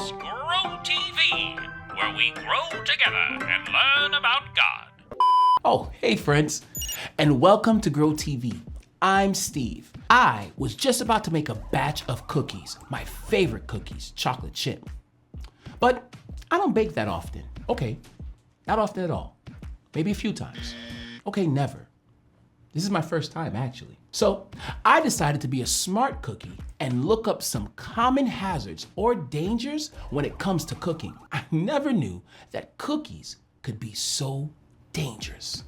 It's Grow TV, where we grow together and learn about God. Oh, hey friends, and welcome to Grow TV. I'm Steve. I was just about to make a batch of cookies, my favorite cookies, chocolate chip. But I don't bake that often. Okay, not often at all. Maybe a few times. Okay, never. This is my first time, actually. So I decided to be a smart cookie and look up some common hazards or dangers when it comes to cooking. I never knew that cookies could be so dangerous.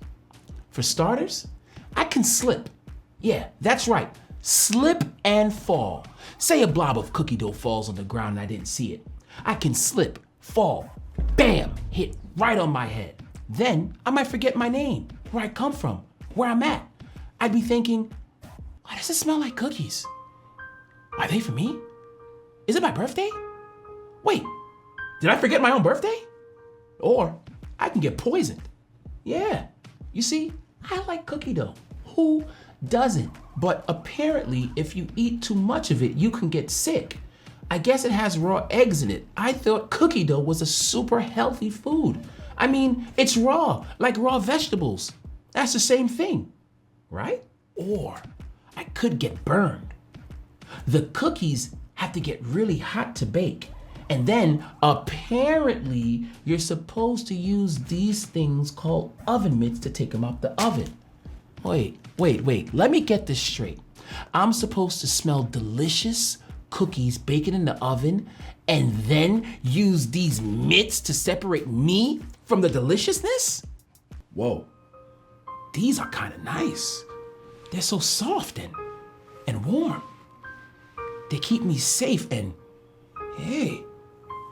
For starters, I can slip. Yeah, that's right, slip and fall. Say a blob of cookie dough falls on the ground and I didn't see it. I can slip, fall, bam, hit right on my head. Then I might forget my name, where I come from, where I'm at. I'd be thinking, why does it smell like cookies? Are they for me? Is it my birthday? Wait, did I forget my own birthday? Or I can get poisoned. Yeah, you see, I like cookie dough. Who doesn't? But apparently, if you eat too much of it, you can get sick. I guess it has raw eggs in it. I thought cookie dough was a super healthy food. I mean, it's raw, like raw vegetables. That's the same thing, right? Or I could get burned. The cookies have to get really hot to bake. And then apparently you're supposed to use these things called oven mitts to take them out the oven. Wait, let me get this straight. I'm supposed to smell delicious cookies baking in the oven and then use these mitts to separate me from the deliciousness? Whoa, these are kind of nice. They're so soft and warm. They keep me safe and, hey,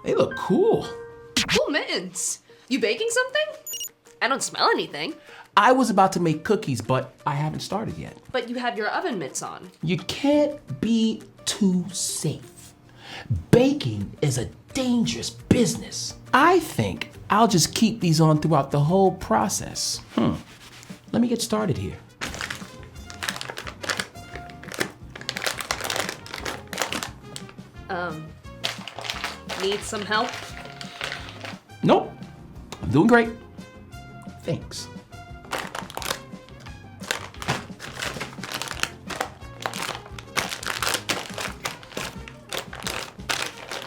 they look cool. Cool mittens. You baking something? I don't smell anything. I was about to make cookies, but I haven't started yet. But you have your oven mitts on. You can't be too safe. Baking is a dangerous business. I think I'll just keep these on throughout the whole process. Let me get started here. Need some help? Nope, I'm doing great. Thanks.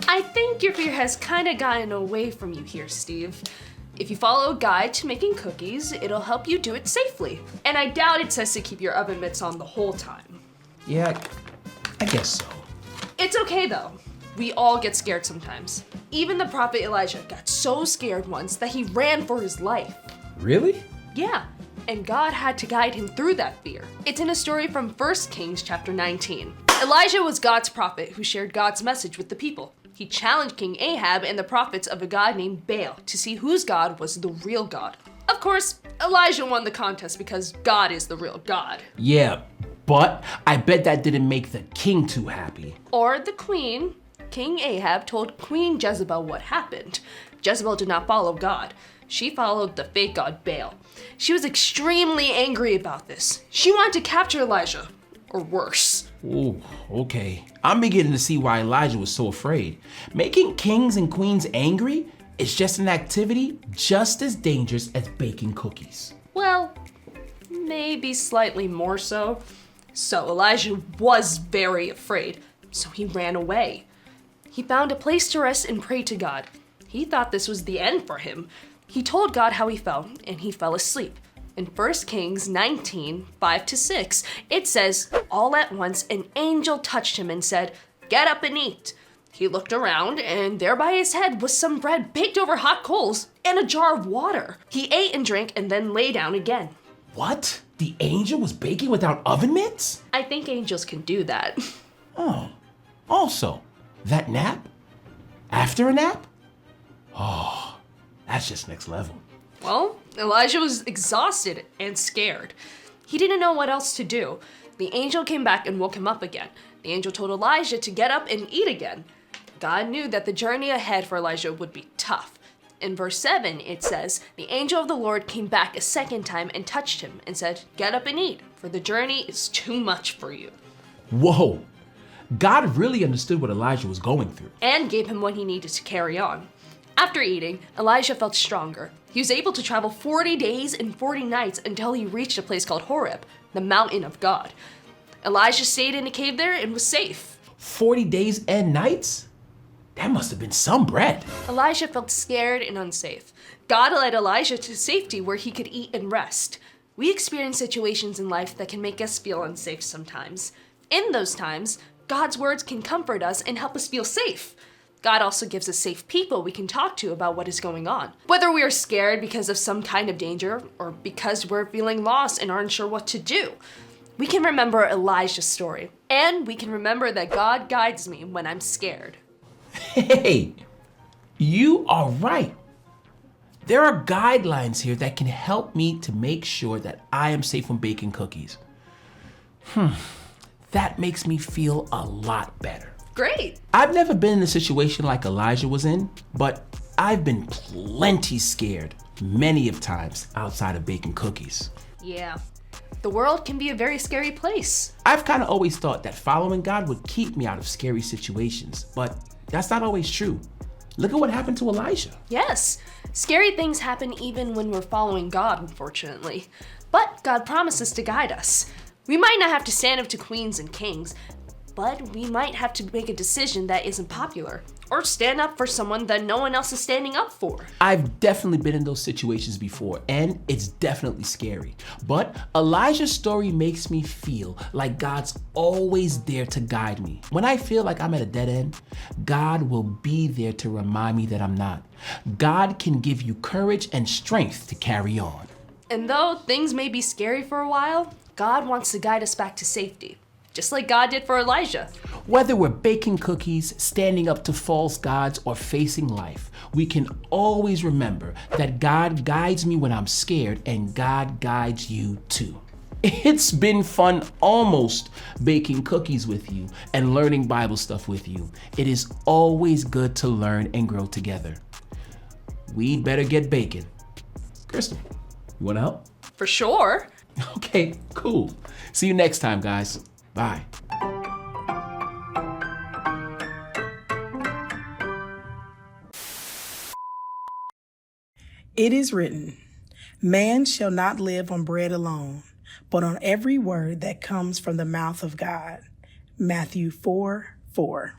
I think your fear has kind of gotten away from you here, Steve. If you follow a guide to making cookies, it'll help you do it safely. And I doubt it says to keep your oven mitts on the whole time. Yeah, I guess so. It's okay though. We all get scared sometimes. Even the prophet Elijah got so scared once that he ran for his life. Really? Yeah, and God had to guide him through that fear. It's in a story from 1 Kings chapter 19. Elijah was God's prophet who shared God's message with the people. He challenged King Ahab and the prophets of a god named Baal to see whose God was the real God. Of course, Elijah won the contest because God is the real God. Yeah, but I bet that didn't make the king too happy. Or the queen. King Ahab told Queen Jezebel what happened. Jezebel did not follow God. She followed the fake god Baal. She was extremely angry about this. She wanted to capture Elijah, or worse. Ooh, okay. I'm beginning to see why Elijah was so afraid. Making kings and queens angry is just an activity just as dangerous as baking cookies. Well, maybe slightly more so. So Elijah was very afraid, so he ran away. He found a place to rest and pray to God. He thought this was the end for him. He told God how he felt, and he fell asleep. In 1 Kings 19, 5-6, it says, all at once an angel touched him and said, "Get up and eat." He looked around, and there by his head was some bread baked over hot coals and a jar of water. He ate and drank and then lay down again. What? The angel was baking without oven mitts? I think angels can do that. Oh, also, that nap? After a nap? Oh, that's just next level. Well, Elijah was exhausted and scared. He didn't know what else to do. The angel came back and woke him up again. The angel told Elijah to get up and eat again. God knew that the journey ahead for Elijah would be tough. In verse 7, it says, the angel of the Lord came back a second time and touched him and said, "Get up and eat, for the journey is too much for you." Whoa, God really understood what Elijah was going through. And gave him what he needed to carry on. After eating, Elijah felt stronger. He was able to travel 40 days and 40 nights until he reached a place called Horeb, the mountain of God. Elijah stayed in a cave there and was safe. 40 days and nights? That must have been some bread. Elijah felt scared and unsafe. God led Elijah to safety where he could eat and rest. We experience situations in life that can make us feel unsafe sometimes. In those times, God's words can comfort us and help us feel safe. God also gives us safe people we can talk to about what is going on. Whether we are scared because of some kind of danger or because we're feeling lost and aren't sure what to do, we can remember Elijah's story. And we can remember that God guides me when I'm scared. Hey, you are right. There are guidelines here that can help me to make sure that I am safe from baking cookies. That makes me feel a lot better. Great. I've never been in a situation like Elijah was in, but I've been plenty scared many of times outside of baking cookies. Yeah, the world can be a very scary place. I've kind of always thought that following God would keep me out of scary situations, but that's not always true. Look at what happened to Elijah. Yes, scary things happen even when we're following God, unfortunately. But God promises to guide us. We might not have to stand up to queens and kings, but we might have to make a decision that isn't popular, or stand up for someone that no one else is standing up for. I've definitely been in those situations before, and it's definitely scary. But Elijah's story makes me feel like God's always there to guide me. When I feel like I'm at a dead end, God will be there to remind me that I'm not. God can give you courage and strength to carry on. And though things may be scary for a while, God wants to guide us back to safety, just like God did for Elijah. Whether we're baking cookies, standing up to false gods, or facing life, we can always remember that God guides me when I'm scared, and God guides you too. It's been fun almost baking cookies with you and learning Bible stuff with you. It is always good to learn and grow together. We'd better get baking. Crystal, you wanna help? For sure. Okay, cool. See you next time, guys. Bye. It is written, man shall not live on bread alone, but on every word that comes from the mouth of God. Matthew 4:4.